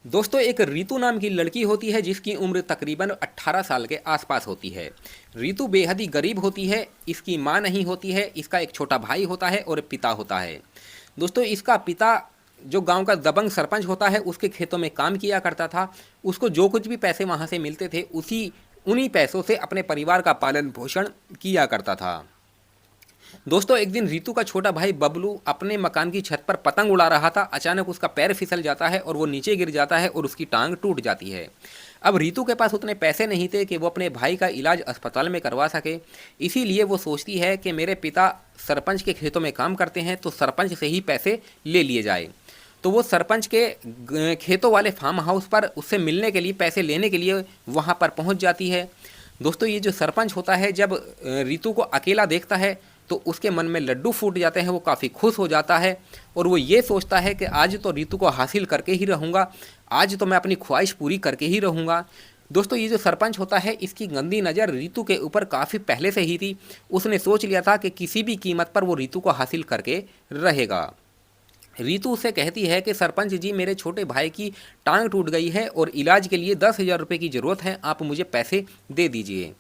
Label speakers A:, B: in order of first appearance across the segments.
A: दोस्तों एक रीतु नाम की लड़की होती है जिसकी उम्र तकरीबन 18 साल के आसपास होती है। रीतु बेहद ही गरीब होती है। इसकी माँ नहीं होती है, इसका एक छोटा भाई होता है और पिता होता है। दोस्तों इसका पिता जो गांव का दबंग सरपंच होता है उसके खेतों में काम किया करता था। उसको जो कुछ भी पैसे वहाँ से मिलते थे उन्हीं पैसों से अपने परिवार का पालन पोषण किया करता था। दोस्तों एक दिन रीतू का छोटा भाई बबलू अपने मकान की छत पर पतंग उड़ा रहा था। अचानक उसका पैर फिसल जाता है और वो नीचे गिर जाता है और उसकी टांग टूट जाती है। अब रीतू के पास उतने पैसे नहीं थे कि वो अपने भाई का इलाज अस्पताल में करवा सके। इसीलिए वो सोचती है कि मेरे पिता सरपंच के खेतों में काम करते हैं तो सरपंच से ही पैसे ले लिए जाए। तो वो सरपंच के खेतों वाले फार्म हाउस पर उससे मिलने के लिए, पैसे लेने के लिए वहाँ पर पहुँच जाती है। दोस्तों ये जो सरपंच होता है जब रीतू को अकेला देखता है तो उसके मन में लड्डू फूट जाते हैं। वो काफ़ी खुश हो जाता है और वो ये सोचता है कि आज तो रीतू को हासिल करके ही रहूँगा, आज तो मैं अपनी ख्वाहिश पूरी करके ही रहूँगा। दोस्तों ये जो सरपंच होता है इसकी गंदी नज़र रीतू के ऊपर काफ़ी पहले से ही थी। उसने सोच लिया था कि किसी भी कीमत पर वो रीतू को हासिल करके रहेगा। रीतू उससे कहती है कि सरपंच जी मेरे छोटे भाई की टांग टूट गई है और इलाज के लिए 10,000 रुपये की ज़रूरत है, आप मुझे पैसे दे दीजिए।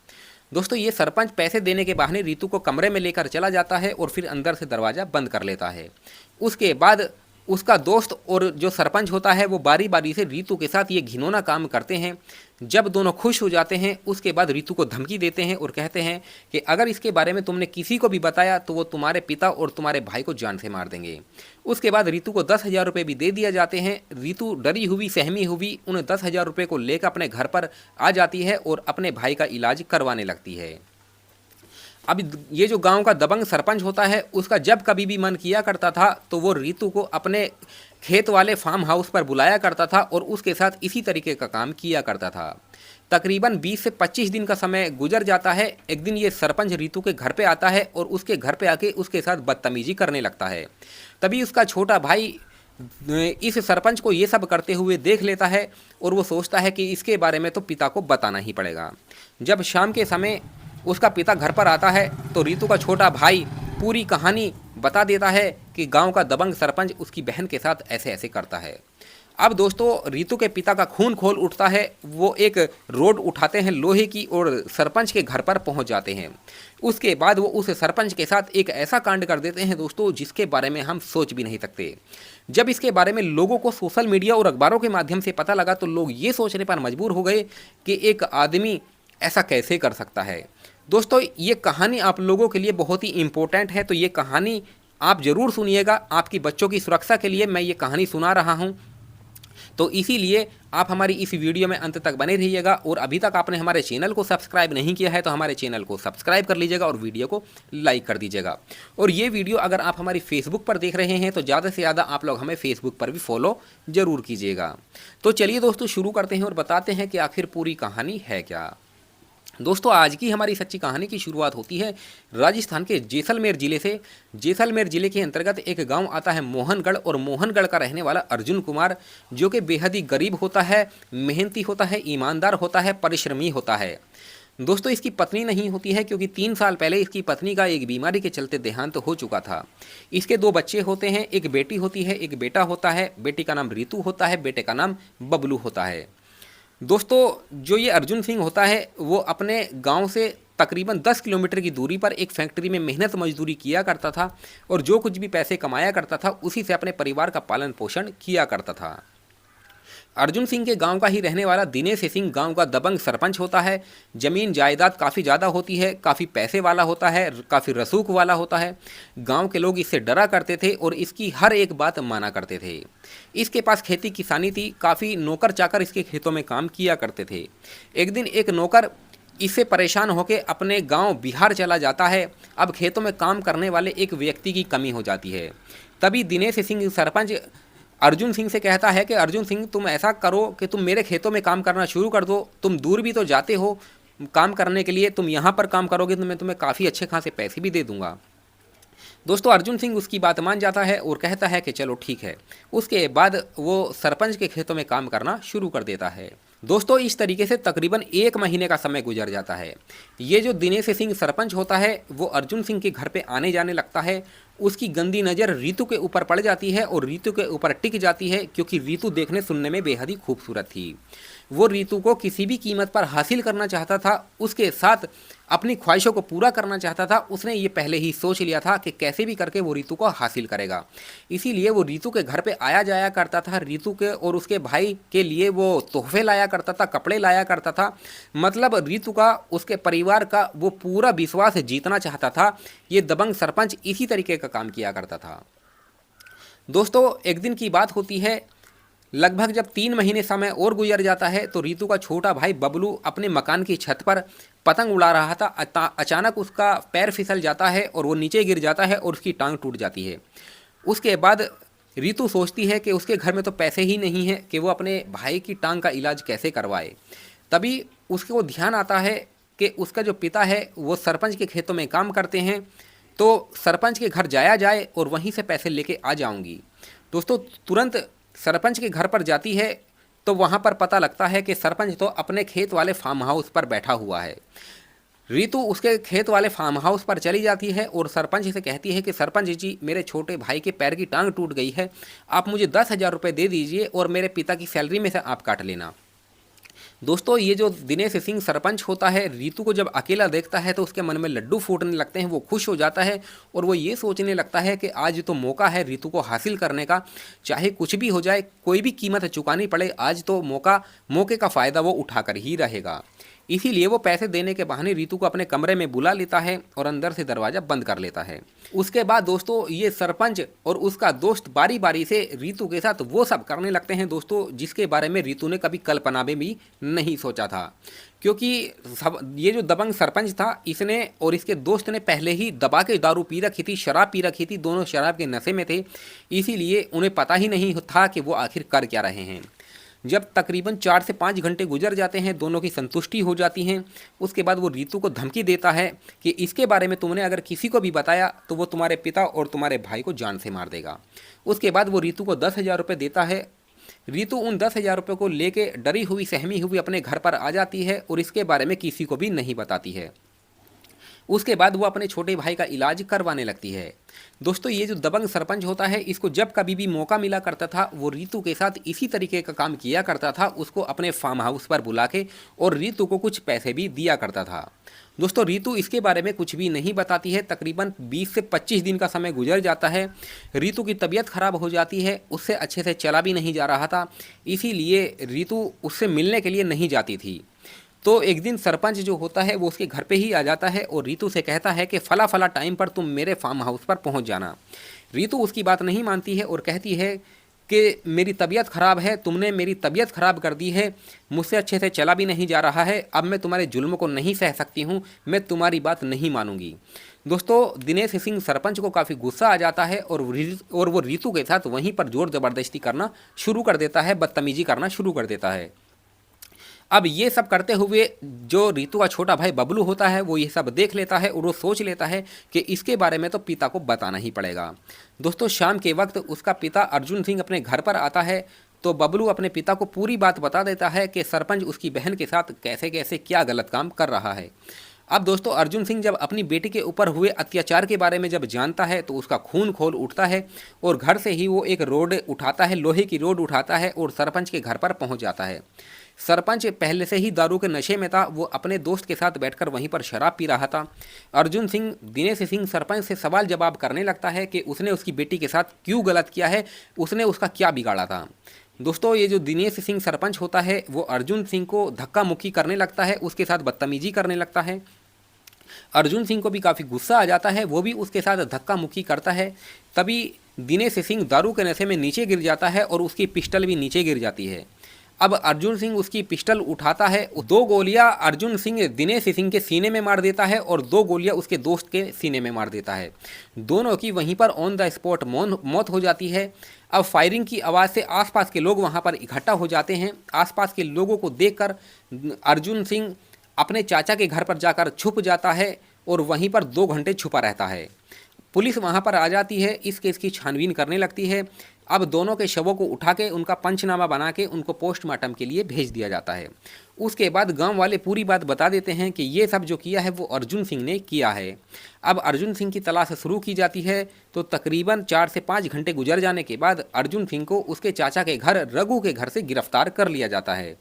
A: दोस्तों ये सरपंच पैसे देने के बहाने रीतू को कमरे में लेकर चला जाता है और फिर अंदर से दरवाज़ा बंद कर लेता है। उसके बाद उसका दोस्त और जो सरपंच होता है वो बारी बारी से रीतू के साथ ये घिनौना काम करते हैं। जब दोनों खुश हो जाते हैं उसके बाद रीतू को धमकी देते हैं और कहते हैं कि अगर इसके बारे में तुमने किसी को भी बताया तो वो तुम्हारे पिता और तुम्हारे भाई को जान से मार देंगे। उसके बाद रीतू को 10,000 रुपये भी दे दिया जाते हैं। रीतू डरी हुई सहमी हुई उन 10,000 रुपये को लेकर अपने घर पर आ जाती है और अपने भाई का इलाज करवाने लगती है। अब ये जो गांव का दबंग सरपंच होता है उसका जब कभी भी मन किया करता था तो वो रीतू को अपने खेत वाले फार्म हाउस पर बुलाया करता था और उसके साथ इसी तरीके का काम किया करता था। तकरीबन 20 से 25 दिन का समय गुजर जाता है। एक दिन ये सरपंच रीतू के घर पे आता है और उसके घर पे आके उसके साथ बदतमीजी करने लगता है। तभी उसका छोटा भाई इस सरपंच को ये सब करते हुए देख लेता है और वो सोचता है कि इसके बारे में तो पिता को बताना ही पड़ेगा। जब शाम के समय उसका पिता घर पर आता है तो रीतू का छोटा भाई पूरी कहानी बता देता है कि गांव का दबंग सरपंच उसकी बहन के साथ ऐसे ऐसे करता है। अब दोस्तों रीतू के पिता का खून खोल उठता है। वो एक रोड उठाते हैं लोहे की और सरपंच के घर पर पहुंच जाते हैं। उसके बाद वो उस सरपंच के साथ एक ऐसा कांड कर देते हैं दोस्तों जिसके बारे में हम सोच भी नहीं सकते। जब इसके बारे में लोगों को सोशल मीडिया और अखबारों के माध्यम से पता लगा तो लोग ये सोचने पर मजबूर हो गए कि एक आदमी ऐसा कैसे कर सकता है। दोस्तों ये कहानी आप लोगों के लिए बहुत ही इम्पोर्टेंट है, तो ये कहानी आप ज़रूर सुनिएगा। आपकी बच्चों की सुरक्षा के लिए मैं ये कहानी सुना रहा हूँ, तो इसीलिए आप हमारी इस वीडियो में अंत तक बने रहिएगा। और अभी तक आपने हमारे चैनल को सब्सक्राइब नहीं किया है तो हमारे चैनल को सब्सक्राइब कर लीजिएगा और वीडियो को लाइक कर दीजिएगा। और ये वीडियो अगर आप हमारी फेसबुक पर देख रहे हैं तो ज़्यादा से ज़्यादा आप लोग हमें फेसबुक पर भी फॉलो ज़रूर कीजिएगा। तो चलिए दोस्तों शुरू करते हैं और बताते हैं कि आखिर पूरी कहानी है क्या। दोस्तों आज की हमारी सच्ची कहानी की शुरुआत होती है राजस्थान के जैसलमेर ज़िले से। जैसलमेर ज़िले के अंतर्गत एक गांव आता है मोहनगढ़, और मोहनगढ़ का रहने वाला अर्जुन कुमार जो कि बेहद ही गरीब होता है, मेहनती होता है, ईमानदार होता है, परिश्रमी होता है। दोस्तों इसकी पत्नी नहीं होती है क्योंकि 3 साल पहले इसकी पत्नी का एक बीमारी के चलते देहांत हो चुका था। इसके 2 बच्चे होते हैं, एक बेटी होती है, एक बेटा होता है। बेटी का नाम रीतू होता है, बेटे का नाम बबलू होता है। दोस्तों जो ये अर्जुन सिंह होता है वो अपने गांव से तकरीबन 10 किलोमीटर की दूरी पर एक फैक्ट्री में मेहनत मजदूरी किया करता था और जो कुछ भी पैसे कमाया करता था उसी से अपने परिवार का पालन पोषण किया करता था। अर्जुन सिंह के गांव का ही रहने वाला दिनेश सिंह गांव का दबंग सरपंच होता है। ज़मीन जायदाद काफ़ी ज़्यादा होती है, काफ़ी पैसे वाला होता है, काफ़ी रसूख वाला होता है। गांव के लोग इससे डरा करते थे और इसकी हर एक बात माना करते थे। इसके पास खेती किसानी थी, काफ़ी नौकर चाकर इसके खेतों में काम किया करते थे। एक दिन एक नौकर इससे परेशान होकर अपने गांव बिहार चला जाता है। अब खेतों में काम करने वाले एक व्यक्ति की कमी हो जाती है। तभी दिनेश सिंह सरपंच अर्जुन सिंह से कहता है कि अर्जुन सिंह तुम ऐसा करो कि तुम मेरे खेतों में काम करना शुरू कर दो। तुम दूर भी तो जाते हो काम करने के लिए, तुम यहाँ पर काम करोगे तो मैं तुम्हें काफ़ी अच्छे खासे पैसे भी दे दूंगा। दोस्तों अर्जुन सिंह उसकी बात मान जाता है और कहता है कि चलो ठीक है। उसके बाद वो सरपंच के खेतों में काम करना शुरू कर देता है। दोस्तों इस तरीके से तकरीबन 1 महीने का समय गुजर जाता है। ये जो दिनेश सिंह सरपंच होता है वो अर्जुन सिंह के घर पे आने जाने लगता है उसकी गंदी नज़र रीतू के ऊपर पड़ जाती है और रीतू के ऊपर टिक जाती है, क्योंकि रीतू देखने सुनने में बेहद ही खूबसूरत थी। वो रीतू को किसी भी कीमत पर हासिल करना चाहता था, उसके साथ अपनी ख्वाहिशों को पूरा करना चाहता था। उसने ये पहले ही सोच लिया था कि कैसे भी करके वो रीतू को हासिल करेगा। इसीलिए वो रीतू के घर पे आया जाया करता था। रीतू के और उसके भाई के लिए वो तोहफे लाया करता था, कपड़े लाया करता था। मतलब रीतू का, उसके परिवार का वो पूरा विश्वास जीतना चाहता था। ये दबंग सरपंच इसी तरीके का काम किया करता था। दोस्तों, एक दिन की बात होती है, लगभग जब 3 महीने समय और गुजर जाता है तो रीतू का छोटा भाई बबलू अपने मकान की छत पर पतंग उड़ा रहा था। अचानक उसका पैर फिसल जाता है और वो नीचे गिर जाता है और उसकी टांग टूट जाती है। उसके बाद रीतू सोचती है कि उसके घर में तो पैसे ही नहीं हैं कि वो अपने भाई की टांग का इलाज कैसे करवाए। तभी उसको ध्यान आता है कि उसका जो पिता है वो सरपंच के खेतों में काम करते हैं, तो सरपंच के घर जाया जाए और वहीं से पैसे लेके आ जाऊंगी। दोस्तों, तुरंत सरपंच के घर पर जाती है तो वहाँ पर पता लगता है कि सरपंच तो अपने खेत वाले फार्म हाउस पर बैठा हुआ है। रीतू उसके खेत वाले फार्म हाउस पर चली जाती है और सरपंच से कहती है कि सरपंच जी, मेरे छोटे भाई के पैर की टांग टूट गई है, आप मुझे 10,000 रुपये दे दीजिए और मेरे पिता की सैलरी में से आप काट लेना। दोस्तों, ये जो दिनेश सिंह सरपंच होता है, रीतू को जब अकेला देखता है तो उसके मन में लड्डू फूटने लगते हैं। वो खुश हो जाता है और वो ये सोचने लगता है कि आज तो मौका है रीतू को हासिल करने का, चाहे कुछ भी हो जाए, कोई भी कीमत चुकानी पड़े, आज तो मौके का फ़ायदा वो उठाकर ही रहेगा। इसीलिए वो पैसे देने के बहाने रीतू को अपने कमरे में बुला लेता है और अंदर से दरवाज़ा बंद कर लेता है। उसके बाद दोस्तों, ये सरपंच और उसका दोस्त बारी बारी से रीतू के साथ वो सब करने लगते हैं दोस्तों, जिसके बारे में रीतू ने कभी कल्पना में भी नहीं सोचा था। क्योंकि ये जो दबंग सरपंच था, इसने और इसके दोस्त ने पहले ही दबा के दारू पी रखी थी, शराब पी रखी थी, दोनों शराब के नशे में थे। इसीलिए उन्हें पता ही नहीं था कि वो आखिर कर क्या रहे हैं। जब तकरीबन 4 से 5 घंटे गुजर जाते हैं, दोनों की संतुष्टि हो जाती है। उसके बाद वो रीतू को धमकी देता है कि इसके बारे में तुमने अगर किसी को भी बताया तो वो तुम्हारे पिता और तुम्हारे भाई को जान से मार देगा। उसके बाद वो रीतू को 10,000 रुपये देता है। रीतू उन 10,000 रुपये को लेके डरी हुई सहमी हुई अपने घर पर आ जाती है और इसके बारे में किसी को भी नहीं बताती है। उसके बाद वो अपने छोटे भाई का इलाज करवाने लगती है। दोस्तों, ये जो दबंग सरपंच होता है, इसको जब कभी भी मौका मिला करता था वो रीतू के साथ इसी तरीके का काम किया करता था। उसको अपने फार्म हाउस पर बुला के और रीतू को कुछ पैसे भी दिया करता था। दोस्तों, रीतू इसके बारे में कुछ भी नहीं बताती है। तकरीबन 20 से 25 दिन का समय गुजर जाता है। रीतू की तबीयत खराब हो जाती है, उससे अच्छे से चला भी नहीं जा रहा था, इसीलिए रीतू उससे मिलने के लिए नहीं जाती थी। तो एक दिन सरपंच जो होता है वो उसके घर पे ही आ जाता है और रीतू से कहता है कि फला फला टाइम पर तुम मेरे फार्म हाउस पर पहुंच जाना। रीतू उसकी बात नहीं मानती है और कहती है कि मेरी तबीयत ख़राब है, तुमने मेरी तबीयत ख़राब कर दी है, मुझसे अच्छे से चला भी नहीं जा रहा है, अब मैं तुम्हारे जुल्म को नहीं सह सकती हूँ, मैं तुम्हारी बात नहीं मानूंगी। दोस्तों, दिनेश सिंह सरपंच को काफ़ी गुस्सा आ जाता है और वो रीतू के साथ वहीं पर ज़ोर ज़बरदस्ती करना शुरू कर देता है, बदतमीजी करना शुरू कर देता है। अब ये सब करते हुए जो रीतू का छोटा भाई बबलू होता है वो ये सब देख लेता है और वो सोच लेता है कि इसके बारे में तो पिता को बताना ही पड़ेगा। दोस्तों, शाम के वक्त उसका पिता अर्जुन सिंह अपने घर पर आता है तो बबलू अपने पिता को पूरी बात बता देता है कि सरपंच उसकी बहन के साथ कैसे कैसे क्या गलत काम कर रहा है। अब दोस्तों, अर्जुन सिंह जब अपनी बेटी के ऊपर हुए अत्याचार के बारे में जब जानता है तो उसका खून खोल उठता है और घर से ही वो एक रोड उठाता है, लोहे की रोड उठाता है और सरपंच के घर पर पहुंच जाता है। सरपंच पहले से ही दारू के नशे में था, वो अपने दोस्त के साथ बैठकर वहीं पर शराब पी रहा था। अर्जुन सिंह दिनेश सिंह सरपंच से सवाल जवाब करने लगता है कि उसने उसकी बेटी के साथ क्यों गलत किया है, उसने उसका क्या बिगाड़ा था। दोस्तों, ये जो दिनेश सिंह सरपंच होता है वो अर्जुन सिंह को धक्का मुक्की करने लगता है, उसके साथ बदतमीजी करने लगता है। अर्जुन सिंह को भी काफ़ी गुस्सा आ जाता है, वो भी उसके साथ धक्का मुक्की करता है। तभी दिनेश सिंह दारू के नशे में नीचे गिर जाता है और उसकी पिस्टल भी नीचे गिर जाती है। अब अर्जुन सिंह उसकी पिस्टल उठाता है, 2 गोलियां अर्जुन सिंह दिनेश सिंह के सीने में मार देता है और 2 गोलियां उसके दोस्त के सीने में मार देता है। दोनों की वहीं पर ऑन द स्पॉट मौत हो जाती है। अब फायरिंग की आवाज़ से आसपास के लोग वहां पर इकट्ठा हो जाते हैं। आसपास के लोगों को देखकर अर्जुन सिंह अपने चाचा के घर पर जाकर छुप जाता है और वहीं पर 2 घंटे छुपा रहता है। पुलिस वहां पर आ जाती है, इस केस की छानबीन करने लगती है। अब दोनों के शवों को उठा के उनका पंचनामा बना के उनको पोस्टमार्टम के लिए भेज दिया जाता है। उसके बाद गांव वाले पूरी बात बता देते हैं कि ये सब जो किया है वो अर्जुन सिंह ने किया है। अब अर्जुन सिंह की तलाश शुरू की जाती है, तो तकरीबन 4 से 5 घंटे गुजर जाने के बाद अर्जुन सिंह को उसके चाचा के घर रघु के घर से गिरफ्तार कर लिया जाता है।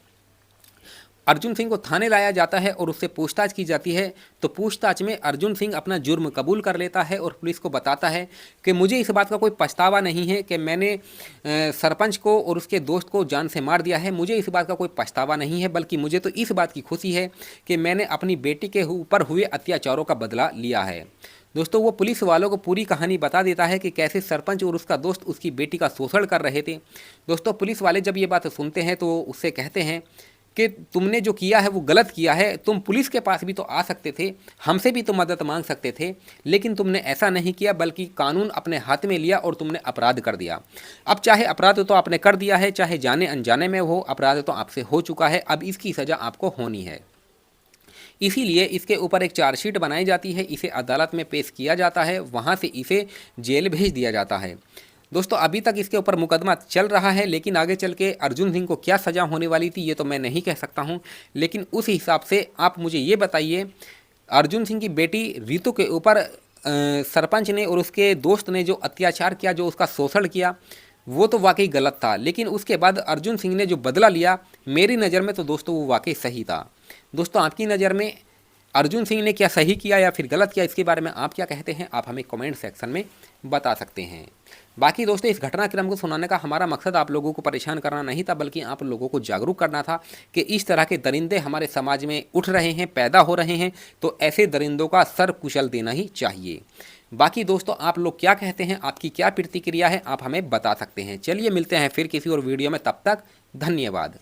A: अर्जुन सिंह को थाने लाया जाता है और उससे पूछताछ की जाती है। तो पूछताछ में अर्जुन सिंह अपना जुर्म कबूल कर लेता है और पुलिस को बताता है कि मुझे इस बात का कोई पछतावा नहीं है कि मैंने सरपंच को और उसके दोस्त को जान से मार दिया है। मुझे इस बात का कोई पछतावा नहीं है, बल्कि मुझे तो इस बात की खुशी है कि मैंने अपनी बेटी के ऊपर हुए अत्याचारों का बदला लिया है। दोस्तों, वो पुलिस वालों को पूरी कहानी बता देता है कि कैसे सरपंच और उसका दोस्त उसकी बेटी का शोषण कर रहे थे। दोस्तों, पुलिस वाले जब ये बात सुनते हैं तो उससे कहते हैं कि तुमने जो किया है वो गलत किया है, तुम पुलिस के पास भी तो आ सकते थे, हमसे भी तो मदद मांग सकते थे, लेकिन तुमने ऐसा नहीं किया, बल्कि कानून अपने हाथ में लिया और तुमने अपराध कर दिया। अब चाहे अपराध तो आपने कर दिया है, चाहे जाने अनजाने में हो, अपराध तो आपसे हो चुका है, अब इसकी सज़ा आपको होनी है। इसीलिए इसके ऊपर एक चार्जशीट बनाई जाती है, इसे अदालत में पेश किया जाता है, वहाँ से इसे जेल भेज दिया जाता है। दोस्तों, अभी तक इसके ऊपर मुकदमा चल रहा है, लेकिन आगे चल के अर्जुन सिंह को क्या सज़ा होने वाली थी ये तो मैं नहीं कह सकता हूँ। लेकिन उस हिसाब से आप मुझे ये बताइए, अर्जुन सिंह की बेटी रितु के ऊपर सरपंच ने और उसके दोस्त ने जो अत्याचार किया, जो उसका शोषण किया, वो तो वाकई गलत था। लेकिन उसके बाद अर्जुन सिंह ने जो बदला लिया, मेरी नज़र में तो दोस्तों वो वाकई सही था। दोस्तों, आपकी नज़र में अर्जुन सिंह ने क्या सही किया या फिर गलत किया, इसके बारे में आप क्या कहते हैं, आप हमें कमेंट सेक्शन में बता सकते हैं। बाकी दोस्तों, इस घटनाक्रम को सुनाने का हमारा मकसद आप लोगों को परेशान करना नहीं था, बल्कि आप लोगों को जागरूक करना था कि इस तरह के दरिंदे हमारे समाज में उठ रहे हैं, पैदा हो रहे हैं, तो ऐसे दरिंदों का सर कुचल देना ही चाहिए। बाकी दोस्तों, आप लोग क्या कहते हैं, आपकी क्या प्रतिक्रिया है, आप हमें बता सकते हैं। चलिए मिलते हैं फिर किसी और वीडियो में, तब तक धन्यवाद।